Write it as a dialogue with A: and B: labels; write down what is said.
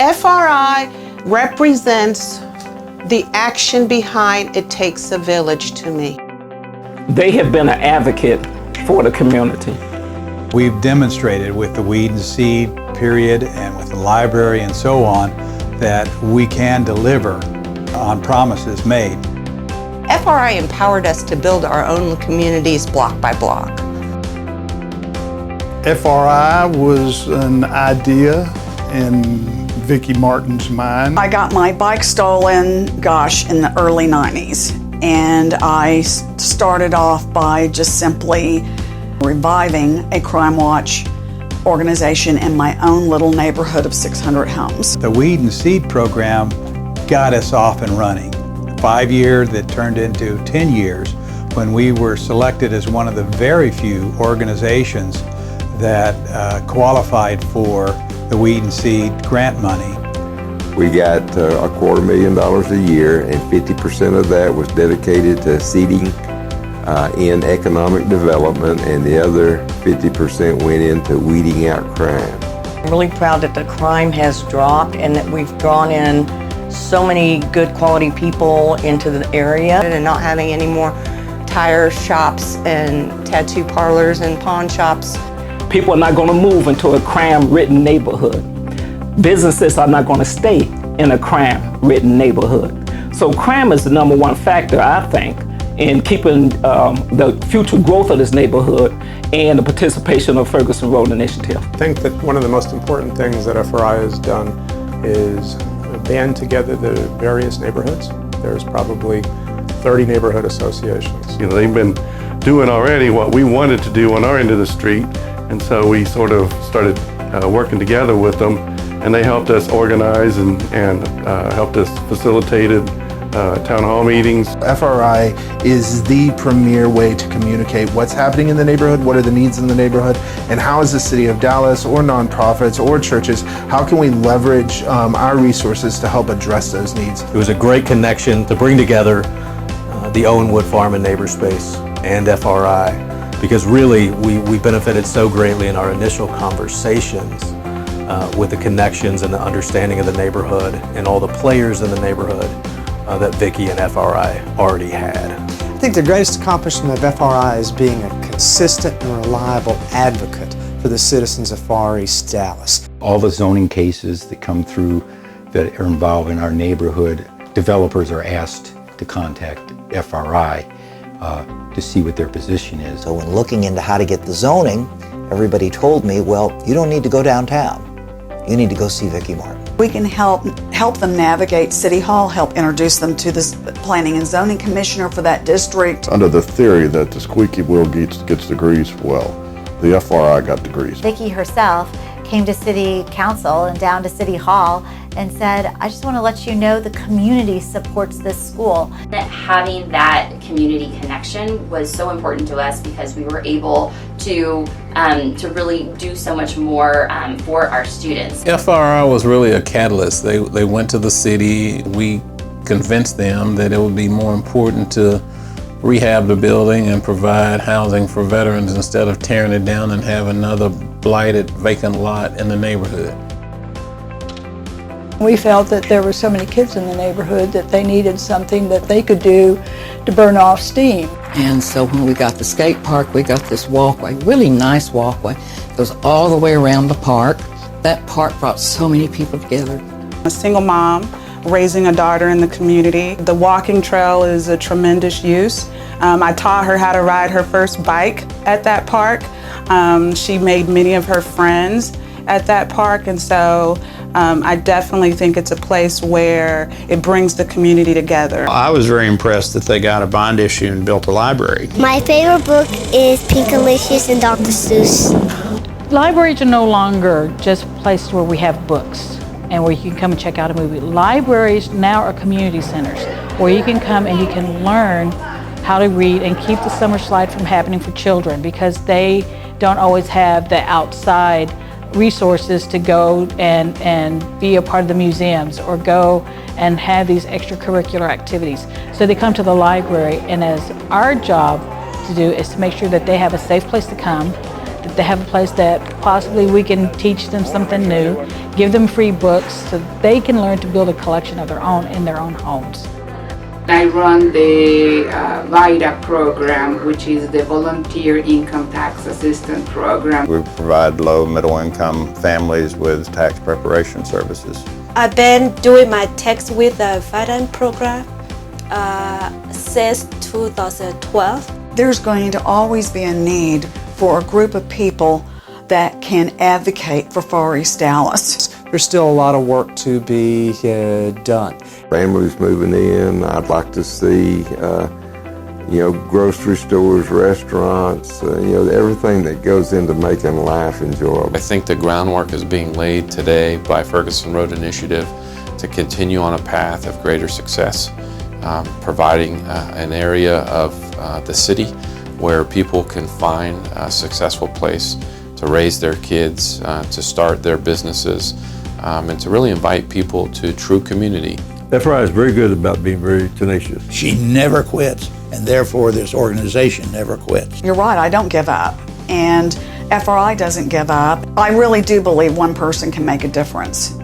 A: FRI represents the action behind it takes a village to me.
B: They have been an advocate for the community.
C: We've demonstrated with the Weed and Seed period and with the library and so on that we can deliver on promises made.
A: FRI empowered us to build our own communities block by block.
D: FRI was an idea in Vicki Martin's mind.
E: I got my bike stolen, in the early 90s. And I started off by just simply reviving a Crime Watch organization in my own little neighborhood of 600 homes.
C: The Weed and Seed program got us off and running. 5 years that turned into 10 years when we were selected as one of the very few organizations that qualified for the Weed and Seed grant money.
F: We got $250,000 a year, and 50% of that was dedicated to seeding in economic development, and the other 50% went into weeding out crime.
G: I'm really proud that the crime has dropped and that we've drawn in so many good quality people into the area, and not having any more tire shops and tattoo parlors and pawn shops.
B: People are not going to move into a crime-ridden neighborhood. Businesses are not going to stay in a crime-ridden neighborhood. So crime is the number one factor, I think, in keeping the future growth of this neighborhood and the participation of Ferguson Road Initiative.
H: I think that one of the most important things that FRI has done is band together the various neighborhoods. There's probably 30 neighborhood associations.
I: You know, they've been doing already what we wanted to do on our end of the street, and so we sort of started working together with them, and they helped us organize and helped us facilitated town hall meetings.
J: FRI is the premier way to communicate what's happening in the neighborhood, what are the needs in the neighborhood, and how is the city of Dallas or nonprofits or churches, how can we leverage our resources to help address those needs.
K: It was a great connection to bring together the Owenwood Farm and Neighbor Space and FRI, because really we benefited so greatly in our initial conversations with the connections and the understanding of the neighborhood and all the players in the neighborhood that Vicki and FRI already had.
L: I think the greatest accomplishment of FRI is being a consistent and reliable advocate for the citizens of Far East Dallas.
M: All the zoning cases that come through that are involved in our neighborhood, developers are asked to contact FRI to see what their position is.
N: So when looking into how to get the zoning, everybody told me, well, you don't need to go downtown. You need to go see Vicki Martin.
E: We can help them navigate City Hall, help introduce them to the Planning and Zoning Commissioner for that district.
O: Under the theory that the squeaky wheel gets the grease, well, the FRI got the grease.
P: Vicki herself came to City Council and down to City Hall and said, I just want to let you know the community supports this school.
Q: Having that community connection was so important to us because we were able to really do so much more for our students.
R: FRI was really a catalyst. They went to the city. We convinced them that it would be more important to rehab the building and provide housing for veterans instead of tearing it down and have another blighted vacant lot in the neighborhood.
S: We felt that there were so many kids in the neighborhood that they needed something that they could do to burn off steam.
G: And so when we got the skate park, we got this walkway, really nice walkway. It goes all the way around the park. That park brought so many people together.
T: A single mom raising a daughter in the community. The walking trail is a tremendous use. I taught her how to ride her first bike at that park. She made many of her friends at that park, and so I definitely think it's a place where it brings the community together.
D: I was very impressed that they got a bond issue and built a library.
F: My favorite book is Pinkalicious and Dr. Seuss.
S: Libraries are no longer just places where we have books and where you can come and check out a movie. Libraries now are community centers where you can come and you can learn how to read and keep the summer slide from happening for children, because they don't always have the outside resources to go and be a part of the museums or go and have these extracurricular activities. So they come to the library, and as our job to do is to make sure that they have a safe place to come, that they have a place that possibly we can teach them something new, give them free books so they can learn to build a collection of their own in their own homes.
U: I run the VITA program, which is the Volunteer Income Tax Assistance Program.
D: We provide low, middle income families with tax preparation services.
V: I've been doing my tax with the VITA program since 2012.
E: There's going to always be a need for a group of people that can advocate for Far East Dallas.
L: There's still a lot of work to be done.
F: Families moving in, I'd like to see, grocery stores, restaurants, everything that goes into making life enjoyable.
W: I think the groundwork is being laid today by Ferguson Road Initiative to continue on a path of greater success, providing an area of the city where people can find a successful place to raise their kids, to start their businesses, and to really invite people to true community.
X: FRI is very good about being very tenacious.
Y: She never quits, and therefore this organization never quits.
E: You're right, I don't give up, and FRI doesn't give up. I really do believe one person can make a difference.